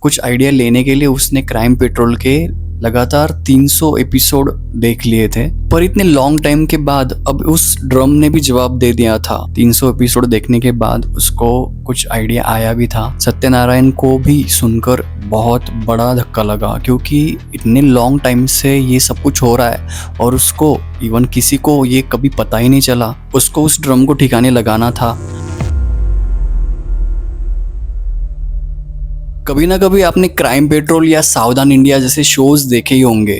कुछ आइडिया लेने के लिए उसने क्राइम पेट्रोल के लगातार 300 एपिसोड देख लिए थे, पर इतने लॉन्ग टाइम के बाद अब उस ड्रम ने भी जवाब दे दिया था। 300 एपिसोड देखने के बाद उसको कुछ आइडिया आया भी था। सत्यनारायण को भी सुनकर बहुत बड़ा धक्का लगा, क्योंकि इतने लॉन्ग टाइम से ये सब कुछ हो रहा है और उसको इवन किसी को ये कभी पता ही नहीं चला। उसको उस ड्रम को ठिकाने लगाना था। कभी ना कभी आपने क्राइम पेट्रोल या सावधान इंडिया जैसे शोज देखे ही होंगे।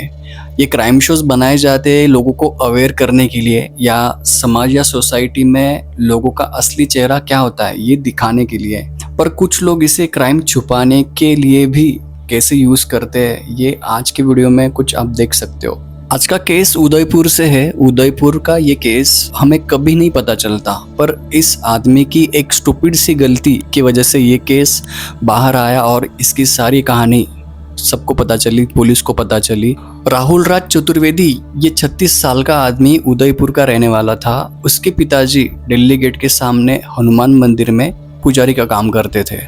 ये क्राइम शोज बनाए जाते हैं लोगों को अवेयर करने के लिए, या समाज या सोसाइटी में लोगों का असली चेहरा क्या होता है ये दिखाने के लिए। पर कुछ लोग इसे क्राइम छुपाने के लिए भी कैसे यूज करते हैं, ये आज के वीडियो में कुछ आप देख सकते हो। आज का केस उदयपुर से है। उदयपुर का ये केस हमें कभी नहीं पता चलता, पर इस आदमी की एक स्टूपिड सी गलती की वजह से ये केस बाहर आया और इसकी सारी कहानी सबको पता चली, पुलिस को पता चली। राहुल राज चतुर्वेदी ये 36 साल का आदमी उदयपुर का रहने वाला था। उसके पिताजी दिल्ली गेट के सामने हनुमान मंदिर में पुजारी का काम करते थे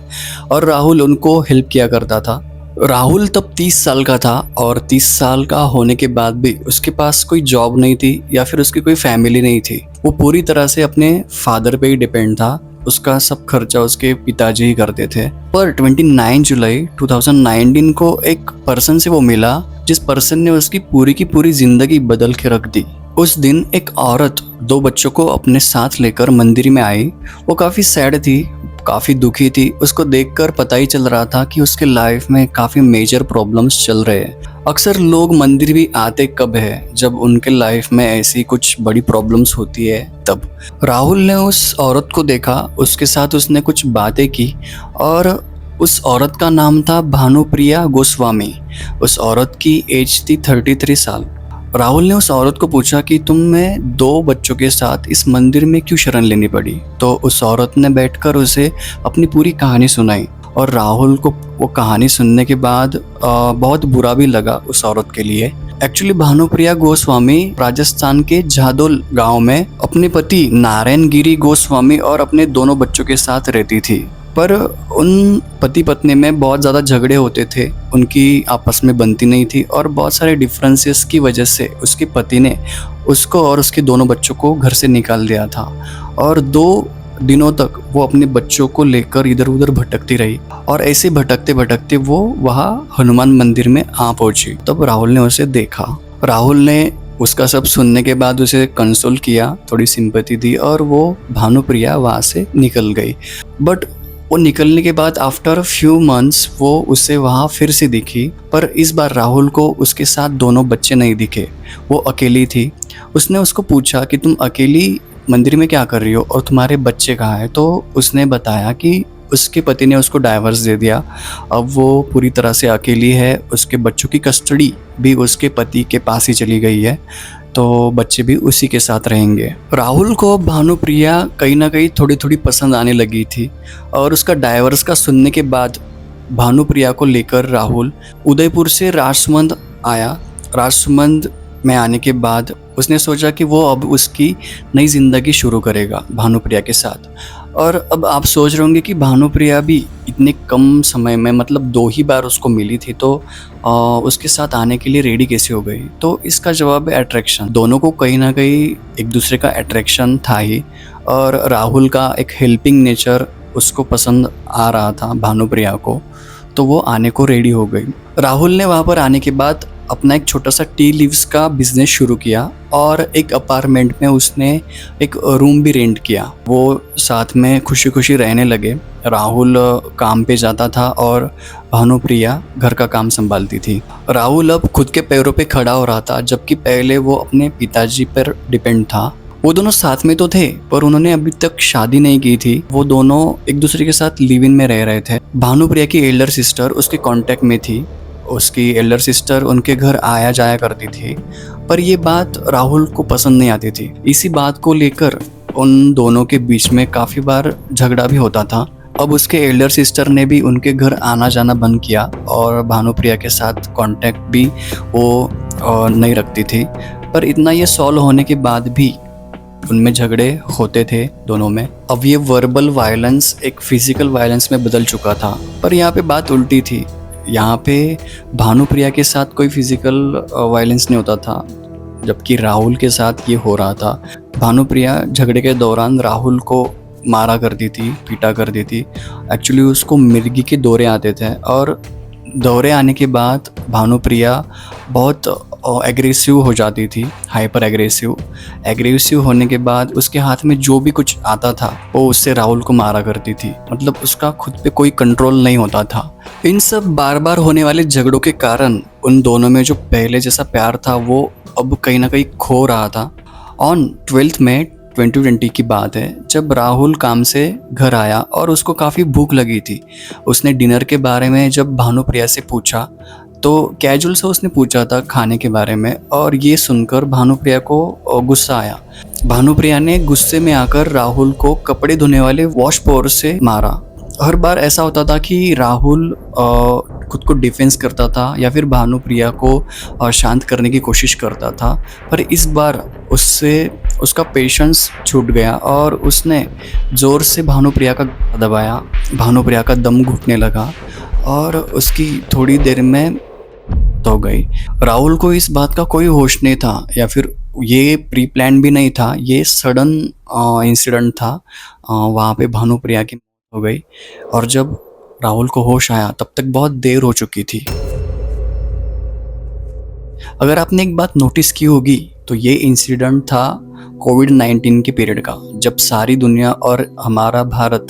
और राहुल उनको हेल्प किया करता था। राहुल तब 30 साल का था और 30 साल का होने के बाद भी उसके पास कोई जॉब नहीं थी या फिर उसकी कोई फैमिली नहीं थी। वो पूरी तरह से अपने फादर पे ही डिपेंड था। उसका सब खर्चा उसके पिताजी ही करते थे। पर 29 जुलाई 2019 को एक पर्सन से वो मिला, जिस पर्सन ने उसकी पूरी की पूरी जिंदगी बदल के रख दी। उस दिन एक औरत 2 बच्चों को अपने साथ लेकर मंदिर में आई। वो काफ़ी सैड थी, काफ़ी दुखी थी। उसको देखकर पता ही चल रहा था कि उसके लाइफ में काफ़ी मेजर प्रॉब्लम्स चल रहे हैं। अक्सर लोग मंदिर भी आते कब है, जब उनके लाइफ में ऐसी कुछ बड़ी प्रॉब्लम्स होती है तब। राहुल ने उस औरत को देखा, उसके साथ उसने कुछ बातें की और उस औरत का नाम था भानुप्रिया गोस्वामी। उस औरत की एज थी 33 साल। राहुल ने उस औरत को पूछा कि तुम्हें 2 बच्चों के साथ इस मंदिर में क्यों शरण लेनी पड़ी। तो उस औरत ने बैठकर उसे अपनी पूरी कहानी सुनाई और राहुल को वो कहानी सुनने के बाद बहुत बुरा भी लगा उस औरत के लिए। एक्चुअली भानुप्रिया गोस्वामी राजस्थान के झादोल गांव में अपने पति नारायण गिरी गोस्वामी और अपने दोनों बच्चों के साथ रहती थी। पर उन पति पत्नी में बहुत ज़्यादा झगड़े होते थे, उनकी आपस में बनती नहीं थी और बहुत सारे डिफरेंसेस की वजह से उसके पति ने उसको और उसके दोनों बच्चों को घर से निकाल दिया था। और 2 दिनों तक वो अपने बच्चों को लेकर इधर उधर भटकती रही और ऐसे भटकते भटकते वो वहाँ हनुमान मंदिर में आ पहुंची। तब राहुल ने उसे देखा। राहुल ने उसका सब सुनने के बाद उसे कंसोल किया, थोड़ी सिंपैथी दी और वो भानुप्रिया वहाँ से निकल गई। बट वो निकलने के बाद आफ्टर फ्यू मंथ्स वो उसे वहाँ फिर से दिखी, पर इस बार राहुल को उसके साथ दोनों बच्चे नहीं दिखे, वो अकेली थी। उसने उसको पूछा कि तुम अकेली मंदिर में क्या कर रही हो और तुम्हारे बच्चे कहाँ हैं। तो उसने बताया कि उसके पति ने उसको डाइवोर्स दे दिया, अब वो पूरी तरह से अकेली है। उसके बच्चों की कस्टडी भी उसके पति के पास ही चली गई है, तो बच्चे भी उसी के साथ रहेंगे। राहुल को भानुप्रिया कहीं ना कहीं थोड़ी थोड़ी पसंद आने लगी थी और उसका डाइवोर्स का सुनने के बाद भानुप्रिया को लेकर राहुल उदयपुर से राजसमंद आया। राजसमंद में आने के बाद उसने सोचा कि वो अब उसकी नई ज़िंदगी शुरू करेगा भानुप्रिया के साथ। और अब आप सोच रहे होंगे कि भानुप्रिया भी इतने कम समय में, मतलब 2 ही बार उसको मिली थी, तो उसके साथ आने के लिए रेडी कैसे हो गई। तो इसका जवाब है अट्रैक्शन। दोनों को कहीं ना कहीं एक दूसरे का अट्रैक्शन था ही, और राहुल का एक हेल्पिंग नेचर उसको पसंद आ रहा था भानुप्रिया को, तो वो आने को रेडी हो गई। राहुल ने वहाँ पर आने के बाद अपना एक छोटा सा टी लीव्स का बिजनेस शुरू किया और एक अपार्टमेंट में उसने एक रूम भी रेंट किया। वो साथ में खुशी खुशी रहने लगे। राहुल काम पे जाता था और भानुप्रिया घर का काम संभालती थी। राहुल अब खुद के पैरों पे खड़ा हो रहा था, जबकि पहले वो अपने पिताजी पर डिपेंड था। वो दोनों साथ में तो थे, पर उन्होंने अभी तक शादी नहीं की थी। वो दोनों एक दूसरे के साथ लिव इन में रह रहे थे। भानुप्रिया की एल्डर सिस्टर उसके कांटेक्ट में थी। उसकी एल्डर सिस्टर उनके घर आया जाया करती थी, पर ये बात राहुल को पसंद नहीं आती थी। इसी बात को लेकर उन दोनों के बीच में काफ़ी बार झगड़ा भी होता था। अब उसके एल्डर सिस्टर ने भी उनके घर आना जाना बंद किया और भानुप्रिया के साथ कांटेक्ट भी वो नहीं रखती थी। पर इतना ये सॉल्व होने के बाद भी उनमें झगड़े होते थे दोनों में। अब ये वर्बल वायलेंस एक फिजिकल वायलेंस में बदल चुका था। पर यहाँ पे बात उल्टी थी। यहाँ पे भानुप्रिया के साथ कोई फिजिकल वायलेंस नहीं होता था, जबकि राहुल के साथ ये हो रहा था। भानुप्रिया झगड़े के दौरान राहुल को मारा करती थी, पीटा करती थी। एक्चुअली उसको मिर्गी के दौरे आते थे और दौरे आने के बाद भानुप्रिया बहुत एग्रेसिव हो जाती थी, हाइपर एग्रेसिव होने के बाद उसके हाथ में जो भी कुछ आता था वो उससे राहुल को मारा करती थी। मतलब उसका खुद पे कोई कंट्रोल नहीं होता था। इन सब बार बार होने वाले झगड़ों के कारण उन दोनों में जो पहले जैसा प्यार था वो अब कहीं ना कहीं खो रहा था। ऑन 12 मई 2020 की बात है, जब राहुल काम से घर आया और उसको काफ़ी भूख लगी थी। उसने डिनर के बारे में जब भानुप्रिया से पूछा तो कैजुअल से उसने पूछा था खाने के बारे में, और ये सुनकर भानुप्रिया को गुस्सा आया। भानुप्रिया ने गुस्से में आकर राहुल को कपड़े धोने वाले वॉश पाउडर से मारा। हर बार ऐसा होता था कि राहुल खुद को डिफेंस करता था या फिर भानुप्रिया को शांत करने की कोशिश करता था, पर इस बार उसका पेशेंस छूट गया और उसने ज़ोर से भानुप्रिया का दबाया। भानुप्रिया का दम घुटने लगा और उसकी थोड़ी देर में हो गई। राहुल को इस बात का कोई होश नहीं था या फिर ये प्री प्लान भी नहीं था, ये सडन इंसिडेंट था। वहाँ पे भानुप्रिया की मौत हो गई और जब राहुल को होश आया तब तक बहुत देर हो चुकी थी। अगर आपने एक बात नोटिस की होगी तो ये इंसिडेंट था कोविड-19 के पीरियड का, जब सारी दुनिया और हमारा भारत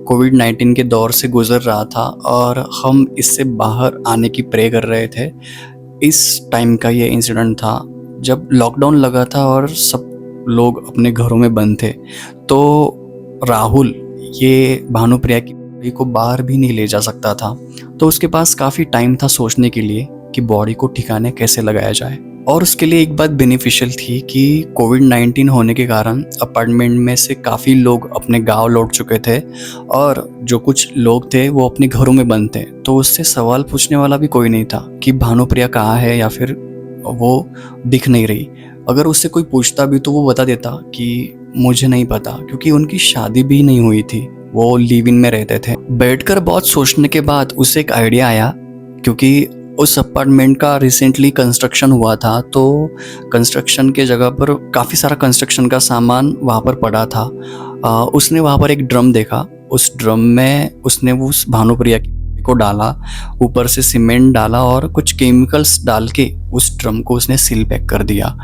कोविड-19 के दौर से गुजर रहा था और हम इससे बाहर आने की प्रे कर रहे थे। इस टाइम का ये इंसिडेंट था जब लॉकडाउन लगा था और सब लोग अपने घरों में बंद थे। तो राहुल ये भानुप्रिया की बॉडी को बाहर भी नहीं ले जा सकता था, तो उसके पास काफ़ी टाइम था सोचने के लिए कि बॉडी को ठिकाने कैसे लगाया जाए। और उसके लिए एक बात बेनिफिशियल थी कि कोविड-19 होने के कारण अपार्टमेंट में से काफ़ी लोग अपने गांव लौट चुके थे और जो कुछ लोग थे वो अपने घरों में बंद थे, तो उससे सवाल पूछने वाला भी कोई नहीं था कि भानुप्रिया कहाँ है या फिर वो दिख नहीं रही। अगर उससे कोई पूछता भी तो वो बता देता कि मुझे नहीं पता, क्योंकि उनकी शादी भी नहीं हुई थी, वो लिव इन में रहते थे। बैठकर बहुत सोचने के बाद उसे एक आइडिया आया, क्योंकि उस अपार्टमेंट का रिसेंटली कंस्ट्रक्शन हुआ था, तो कंस्ट्रक्शन के जगह पर काफ़ी सारा कंस्ट्रक्शन का सामान वहाँ पर पड़ा था। उसने वहाँ पर एक ड्रम देखा। उस ड्रम में उसने उस भानुप्रिया को डाला, ऊपर से सीमेंट डाला और कुछ केमिकल्स डाल के उस ड्रम को उसने सील पैक कर दिया,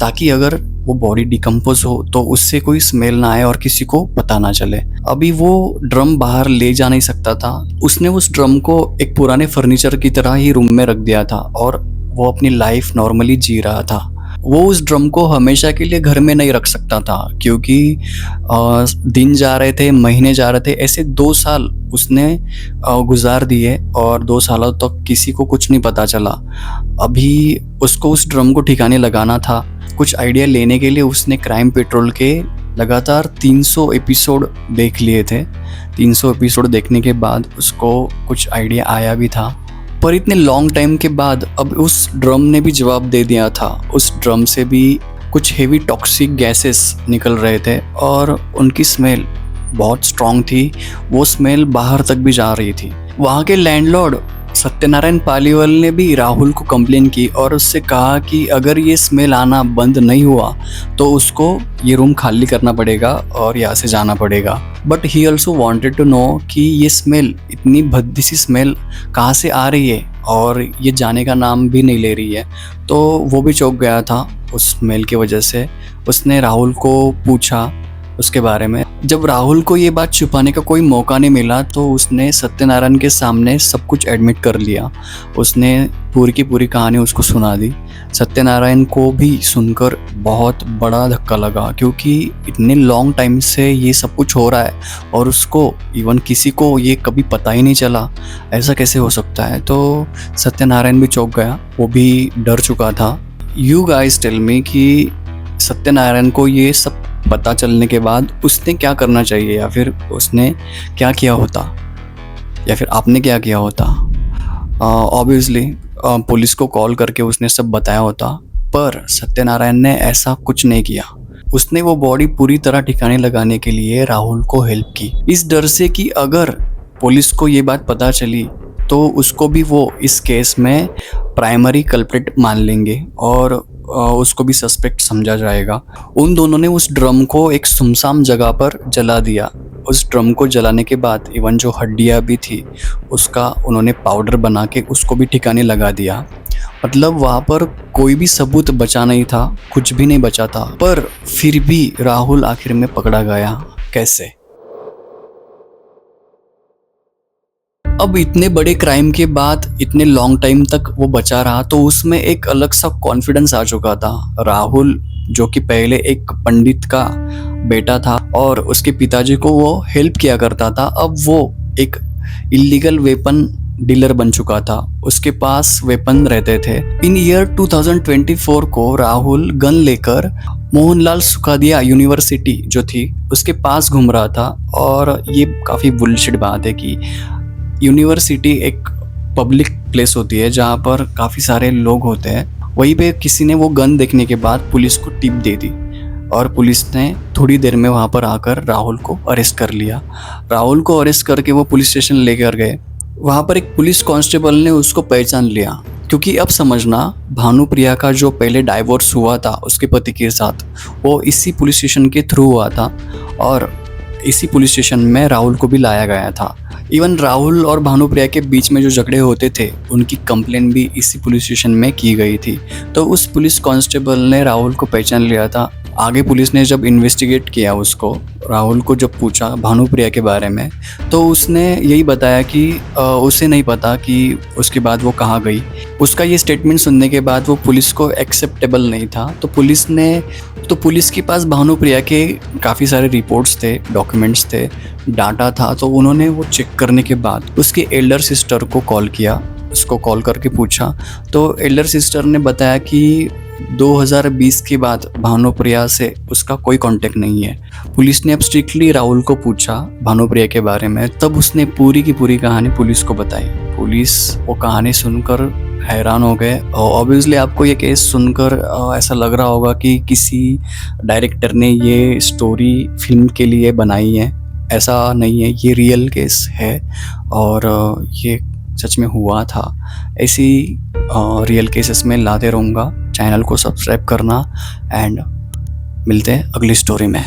ताकि अगर वो बॉडी डिकम्पोज हो तो उससे कोई स्मेल ना आए और किसी को पता ना चले। अभी वो ड्रम बाहर ले जा नहीं सकता था। उसने उस ड्रम को एक पुराने फर्नीचर की तरह ही रूम में रख दिया था और वो अपनी लाइफ नॉर्मली जी रहा था। वो उस ड्रम को हमेशा के लिए घर में नहीं रख सकता था, क्योंकि दिन जा रहे थे, महीने जा रहे थे, ऐसे 2 साल उसने गुजार दिए और 2 सालों तक किसी को कुछ नहीं पता चला। अभी उसको उस ड्रम को ठिकाने लगाना था। कुछ आइडिया लेने के लिए उसने क्राइम पेट्रोल के लगातार 300 एपिसोड देख लिए थे। 300 एपिसोड देखने के बाद उसको कुछ आइडिया आया भी था, पर इतने लॉन्ग टाइम के बाद अब उस ड्रम ने भी जवाब दे दिया था। उस ड्रम से भी कुछ हेवी टॉक्सिक गैसेस निकल रहे थे और उनकी स्मेल बहुत स्ट्रॉन्ग थी। वो स्मेल बाहर तक भी जा रही थी। वहाँ के लैंडलॉर्ड सत्यनारायण पालीवाल ने भी राहुल को कंप्लेन की और उससे कहा कि अगर ये स्मेल आना बंद नहीं हुआ तो उसको ये रूम खाली करना पड़ेगा और यहाँ से जाना पड़ेगा। But he also wanted to know कि ये स्मेल, इतनी भद्दी सी स्मेल कहाँ से आ रही है और ये जाने का नाम भी नहीं ले रही है। तो वो भी चौंक गया था उस स्मेल की वजह से। उसने राहुल को पूछा उसके बारे में। जब राहुल को ये बात छुपाने का कोई मौका नहीं मिला तो उसने सत्यनारायण के सामने सब कुछ एडमिट कर लिया। उसने पूरी की पूरी कहानी उसको सुना दी। सत्यनारायण को भी सुनकर बहुत बड़ा धक्का लगा, क्योंकि इतने लॉन्ग टाइम से ये सब कुछ हो रहा है और उसको इवन किसी को ये कभी पता ही नहीं चला। ऐसा कैसे हो सकता है? तो सत्यनारायण भी चौंक गया, वो भी डर चुका था। यू गाइस टेल मी कि सत्यनारायण को ये सब पता चलने के बाद उसने क्या करना चाहिए, या फिर उसने क्या किया होता, या फिर आपने क्या किया होता? ऑब्वियसली पुलिस को कॉल करके उसने सब बताया होता, पर सत्यनारायण ने ऐसा कुछ नहीं किया। उसने वो बॉडी पूरी तरह ठिकाने लगाने के लिए राहुल को हेल्प की, इस डर से कि अगर पुलिस को ये बात पता चली तो उसको भी वो इस केस में प्राइमरी कल्प्रिट मान लेंगे और उसको भी सस्पेक्ट समझा जाएगा। उन दोनों ने उस ड्रम को एक सुनसान जगह पर जला दिया। उस ड्रम को जलाने के बाद इवन जो हड्डियाँ भी थी उसका उन्होंने पाउडर बना के उसको भी ठिकाने लगा दिया। मतलब वहाँ पर कोई भी सबूत बचा नहीं था, कुछ भी नहीं बचा था। पर फिर भी राहुल आखिर में पकड़ा गया। कैसे? अब इतने बड़े क्राइम के बाद इतने लॉन्ग टाइम तक वो बचा रहा, तो उसमें एक अलग सा कॉन्फिडेंस आ चुका था। राहुल जो कि पहले एक पंडित का बेटा था और उसके पिताजी को वो हेल्प किया करता था, अब वो एक इलीगल वेपन डीलर बन चुका था। उसके पास वेपन रहते थे। इन ईयर 2024 को राहुल गन लेकर मोहनलाल सुखादिया यूनिवर्सिटी जो थी उसके पास घूम रहा था। और ये काफ़ी बुलशिट बात है कि यूनिवर्सिटी एक पब्लिक प्लेस होती है जहाँ पर काफ़ी सारे लोग होते हैं। वहीं पे किसी ने वो गन देखने के बाद पुलिस को टिप दे दी और पुलिस ने थोड़ी देर में वहाँ पर आकर राहुल को अरेस्ट कर लिया। राहुल को अरेस्ट करके वो पुलिस स्टेशन लेकर गए। वहाँ पर एक पुलिस कांस्टेबल ने उसको पहचान लिया, क्योंकि अब समझना, भानुप्रिया का जो पहले डाइवोर्स हुआ था उसके पति के साथ, वो इसी पुलिस स्टेशन के थ्रू हुआ था और इसी पुलिस स्टेशन में राहुल को भी लाया गया था। इवन राहुल और भानुप्रिया के बीच में जो झगड़े होते थे उनकी कंप्लेन भी इसी पुलिस स्टेशन में की गई थी। तो उस पुलिस कांस्टेबल ने राहुल को पहचान लिया था। आगे पुलिस ने जब इन्वेस्टिगेट किया उसको, राहुल को जब पूछा भानुप्रिया के बारे में, तो उसने यही बताया कि उसे नहीं पता कि उसके बाद वो कहाँ गई। उसका ये स्टेटमेंट सुनने के बाद वो पुलिस को एक्सेप्टेबल नहीं था। तो पुलिस के पास भानुप्रिया के काफ़ी सारे रिपोर्ट्स थे, डॉक्यूमेंट्स थे, डाटा था। तो उन्होंने वो चेक करने के बाद उसके एल्डर सिस्टर को कॉल किया, उसको कॉल करके पूछा। तो एल्डर सिस्टर ने बताया कि 2020 के बाद भानुप्रिया से उसका कोई कांटेक्ट नहीं है। पुलिस ने अब स्ट्रिक्टली राहुल को पूछा भानुप्रिया के बारे में, तब उसने पूरी की पूरी कहानी पुलिस को बताई। पुलिस वो कहानी सुनकर हैरान हो गए। और ऑब्वियसली आपको ये केस सुनकर ऐसा लग रहा होगा कि किसी डायरेक्टर ने ये स्टोरी फिल्म के लिए बनाई है। ऐसा नहीं है, ये रियल केस है और ये सच में हुआ था। ऐसी रियल केसेस में लाते रहूँगा। चैनल को सब्सक्राइब करना एंड मिलते हैं अगली स्टोरी में।